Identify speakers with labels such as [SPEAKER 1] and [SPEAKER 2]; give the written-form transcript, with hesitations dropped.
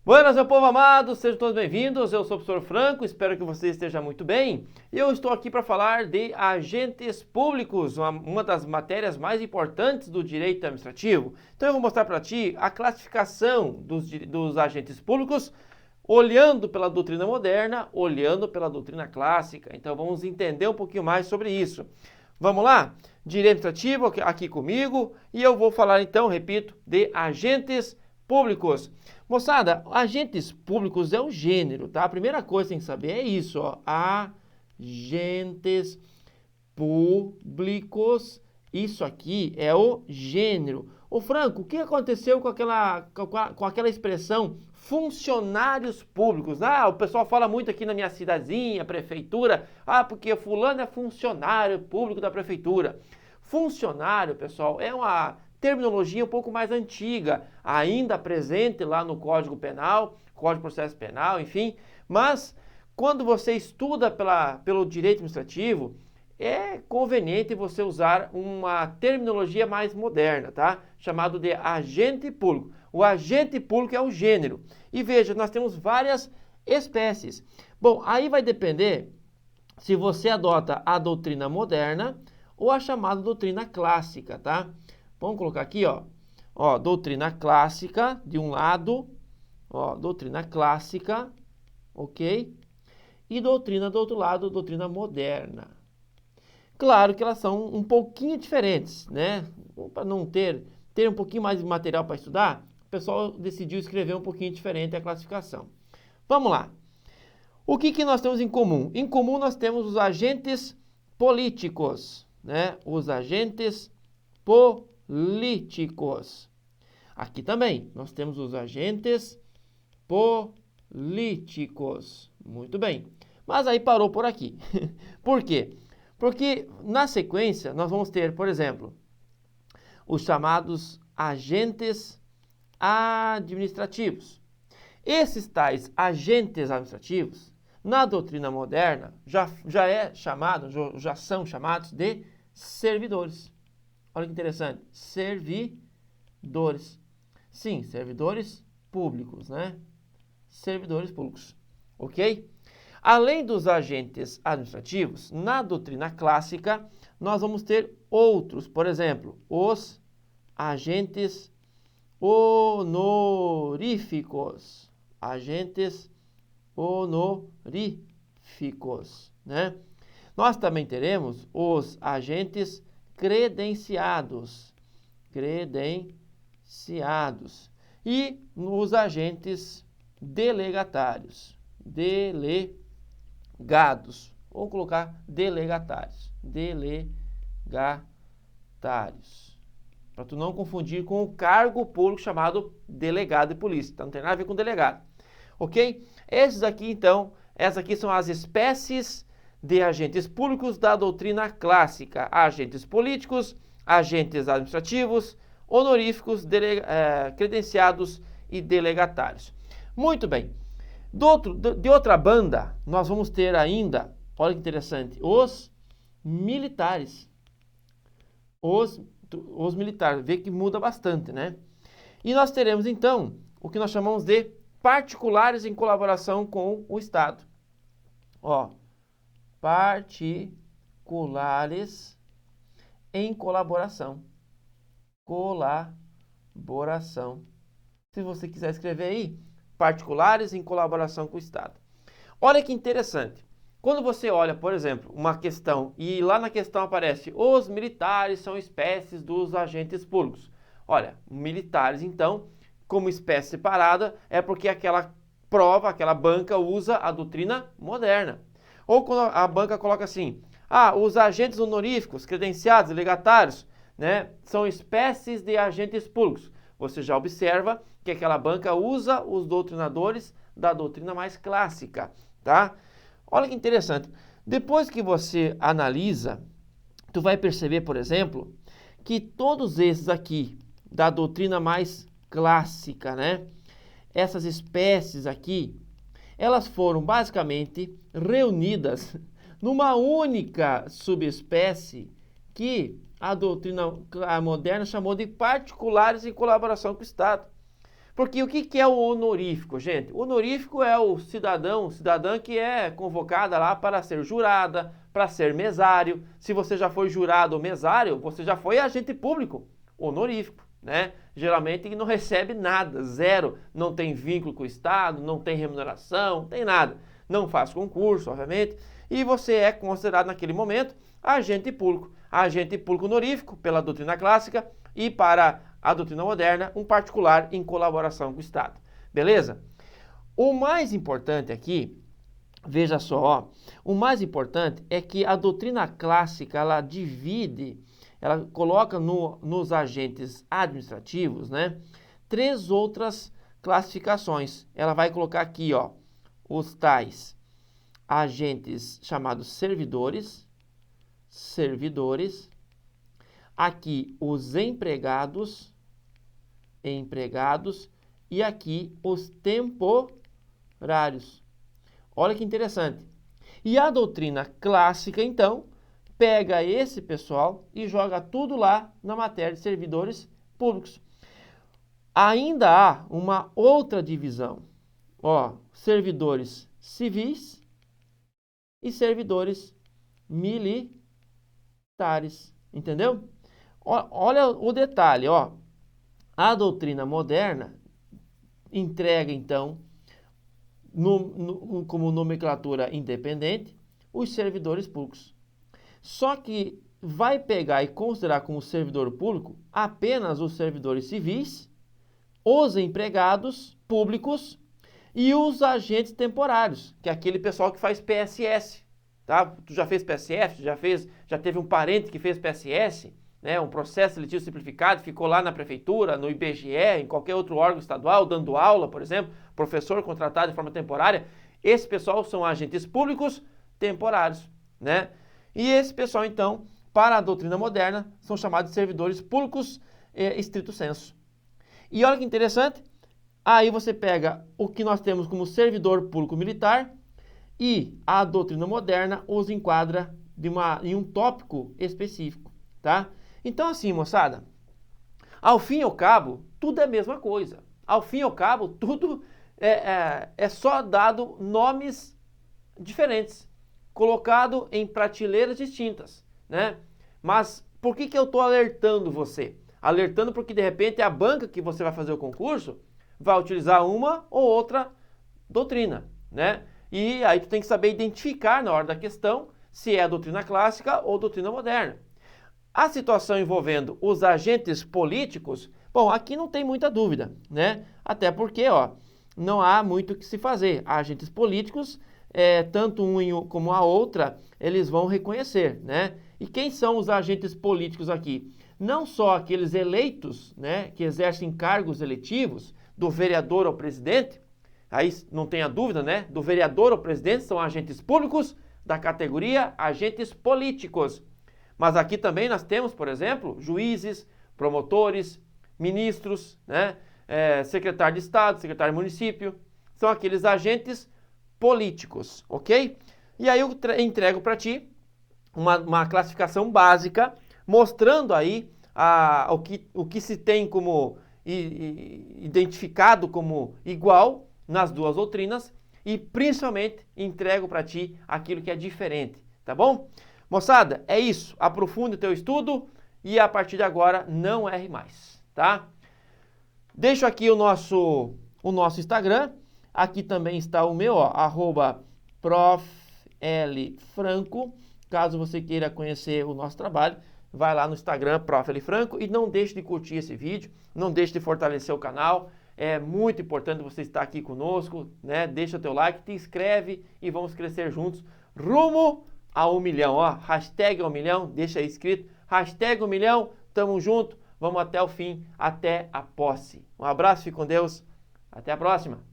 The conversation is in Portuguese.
[SPEAKER 1] Buenas, meu povo amado, sejam todos bem-vindos. Eu sou o professor Franco, espero que você esteja muito bem. E eu estou aqui para falar de agentes públicos, uma das matérias mais importantes do direito administrativo. Então eu vou mostrar para ti a classificação dos agentes públicos, olhando pela doutrina moderna, olhando pela doutrina clássica. Então vamos entender um pouquinho mais sobre isso. Vamos lá? Direito administrativo aqui comigo e eu vou falar então, repito, de agentes públicos. Moçada, agentes públicos é o gênero, tá? A primeira coisa que tem que saber é isso, ó. Agentes públicos, isso aqui é o gênero. Ô Franco, o que aconteceu com aquela expressão funcionários públicos? Ah, o pessoal fala muito aqui na minha cidadezinha, prefeitura, porque fulano é funcionário público da prefeitura. Funcionário, pessoal, é uma terminologia um pouco mais antiga, ainda presente lá no Código Penal, Código de Processo Penal, enfim, mas quando você estuda pelo direito administrativo, é conveniente você usar uma terminologia mais moderna, tá? Chamado de agente público. O agente público é o gênero. E veja, nós temos várias espécies. Bom, aí vai depender se você adota a doutrina moderna ou a chamada doutrina clássica, tá? Vamos colocar aqui, ó, doutrina clássica de um lado, ó, doutrina clássica, ok? E doutrina do outro lado, doutrina moderna. Claro que elas são um pouquinho diferentes, né? Para não ter um pouquinho mais de material para estudar, o pessoal decidiu escrever um pouquinho diferente a classificação. Vamos lá. O que nós temos em comum? Em comum nós temos os agentes políticos, né? Os agentes políticos. Aqui também nós temos os agentes políticos. Muito bem. Mas aí parou por aqui. Por quê? Porque na sequência nós vamos ter, por exemplo, os chamados agentes administrativos. Esses tais agentes administrativos, na doutrina moderna, já são chamados de servidores. Olha que interessante, servidores. Sim, servidores públicos, né? Servidores públicos, ok? Além dos agentes administrativos, na doutrina clássica, nós vamos ter outros, por exemplo, os agentes honoríficos. Agentes honoríficos, né? Nós também teremos os agentes credenciados e os agentes delegatários, vamos colocar delegatários, para tu não confundir com o cargo público chamado delegado de polícia, então não tem nada a ver com delegado, ok? Essas aqui são as espécies de agentes públicos da doutrina clássica: agentes políticos, agentes administrativos, honoríficos, credenciados e delegatários. Muito bem. De outra banda, nós vamos ter ainda, olha que interessante, os militares. Os militares, vê que muda bastante, né? E nós teremos então o que nós chamamos de particulares em colaboração com o Estado. Ó, particulares em colaboração. Se você quiser escrever aí, particulares em colaboração com o Estado. Olha que interessante. Quando você olha, por exemplo, uma questão e lá na questão aparece os militares são espécies dos agentes públicos. Olha, militares então, como espécie separada, é porque aquela banca usa a doutrina moderna. Ou quando a banca coloca assim, os agentes honoríficos, credenciados, legatários, né, são espécies de agentes públicos. Você já observa que aquela banca usa os doutrinadores da doutrina mais clássica, tá? Olha que interessante. Depois que você analisa, tu vai perceber, por exemplo, que todos esses aqui da doutrina mais clássica, né? Essas espécies aqui, elas foram basicamente reunidas numa única subespécie que a doutrina moderna chamou de particulares em colaboração com o Estado. Porque o que é o honorífico, gente? O honorífico é o cidadã que é convocada lá para ser jurada, para ser mesário. Se você já foi jurado ou mesário, você já foi agente público honorífico, né? Geralmente não recebe nada, zero, não tem vínculo com o Estado, não tem remuneração, não tem nada. Não faz concurso, obviamente, e você é considerado naquele momento agente público honorífico pela doutrina clássica e para a doutrina moderna, um particular em colaboração com o Estado. Beleza? O mais importante aqui, veja só, ó, o mais importante é que a doutrina clássica, ela divide, ela coloca nos agentes administrativos, né, 3 outras classificações. Ela vai colocar aqui, ó, os tais agentes chamados servidores, aqui os empregados, e aqui os temporários. Olha que interessante. E a doutrina clássica, então, pega esse pessoal e joga tudo lá na matéria de servidores públicos. Ainda há uma outra divisão, ó, servidores civis e servidores militares, entendeu? Olha o detalhe, ó. A doutrina moderna entrega, então, como nomenclatura independente, os servidores públicos. Só que vai pegar e considerar como servidor público apenas os servidores civis, os empregados públicos e os agentes temporários, que é aquele pessoal que faz PSS. Tá? Tu já fez PSF? Já teve um parente que fez PSS? Né, um processo seletivo simplificado, ficou lá na prefeitura, no IBGE, em qualquer outro órgão estadual, dando aula, por exemplo, professor contratado de forma temporária. Esse pessoal são agentes públicos temporários, né? E esse pessoal, então, para a doutrina moderna, são chamados de servidores públicos estrito sensu. E olha que interessante, aí você pega o que nós temos como servidor público militar e a doutrina moderna os enquadra em um tópico específico, tá? Então, assim, moçada, ao fim e ao cabo, tudo é a mesma coisa. Ao fim e ao cabo, tudo é só dado nomes diferentes, colocado em prateleiras distintas, né? Mas por que eu estou alertando você? Alertando porque, de repente, a banca que você vai fazer o concurso vai utilizar uma ou outra doutrina, né? E aí tu tem que saber identificar na hora da questão se é a doutrina clássica ou doutrina moderna. A situação envolvendo os agentes políticos, bom, aqui não tem muita dúvida, né? Até porque, ó, não há muito o que se fazer. Agentes políticos, tanto um como a outra, eles vão reconhecer, né? E quem são os agentes políticos aqui? Não só aqueles eleitos, né, que exercem cargos eletivos, do vereador ao presidente, aí não tenha dúvida, né? Do vereador ao presidente são agentes públicos da categoria agentes políticos. Mas aqui também nós temos, por exemplo, juízes, promotores, ministros, né? Secretário de Estado, secretário de município, são aqueles agentes políticos, ok? E aí eu entrego para ti uma classificação básica, mostrando aí o que se tem como identificado como igual nas duas doutrinas e principalmente entrego para ti aquilo que é diferente, tá bom? Moçada, é isso. Aprofunde o teu estudo e a partir de agora não erre mais, tá? Deixo aqui o nosso Instagram. Aqui também está o meu, ó, @proflfranco. Caso você queira conhecer o nosso trabalho, vai lá no Instagram, Prof. L. Franco, e não deixe de curtir esse vídeo, não deixe de fortalecer o canal. É muito importante você estar aqui conosco, né? Deixa o teu like, te inscreve e vamos crescer juntos rumo a 1 milhão, ó, hashtag 1 milhão, deixa aí escrito, hashtag 1 milhão, tamo junto, vamos até o fim, até a posse. Um abraço, fique com Deus, até a próxima.